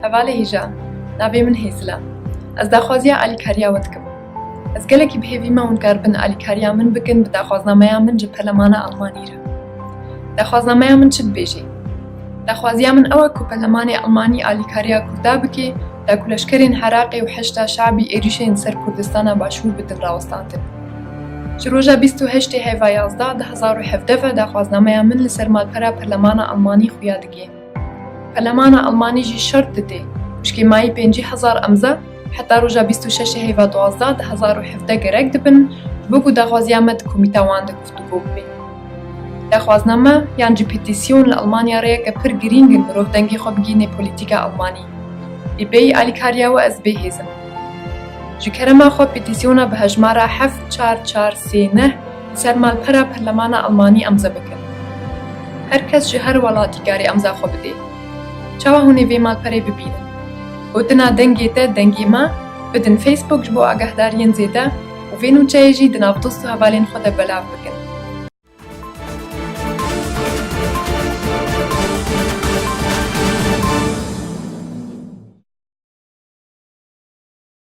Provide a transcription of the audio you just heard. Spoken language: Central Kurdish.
هەواڵە هیژە، ناوێ من هێزلە. ئەس داخوازیە ئالیکاریاوە دکم. ئەس گەلێکی بهێویمە هونکار بن ئالیکاریا من بکن بە داخوازنامەیە من جە پەرلەمانە ئەڵمانیرە. داخوازنامەیە من چت بێژێ؟ داخوازیە من ئەوە کو پەرلەمانی ئەڵمانی ئالیکاریا کووردا بکێ دا کو لەشکرên Heraqê û heşta şabî êrişên ser Kurdistana Başûr bidin rawestandin. Ji roja 28 hêva 11 2017 daxwaznameya min li ser malpera Perlemana Almanî xuya digê. Perlemana Almanî jî şert dide piştîmayî 50,000 emza heta roja 26 hêva 12 2017 gerek dibin bo ku daxwaziya me di komîta wan de guftûgû bibe. Daxwazname yan ji petîsyon li Almanya re yeke pir girîng in mirov dengê xwe bigîne polîtîka Almanî. Îbeyî alîkariya we ez bêhêzim. Ji kerema xwe petîsyona bi hejmara 7443 li ser malpera Perlemana Almanî emza bikin. Her kes ji her welatî garê emza xwe bide. Çawa hûn ê vê malperê bibînin? Gotina dengê te dengê me bidin Facebook ji bo agahdariyên zêde û vê nûçeyê jî di navdost û hevalên xwe de belav bikin.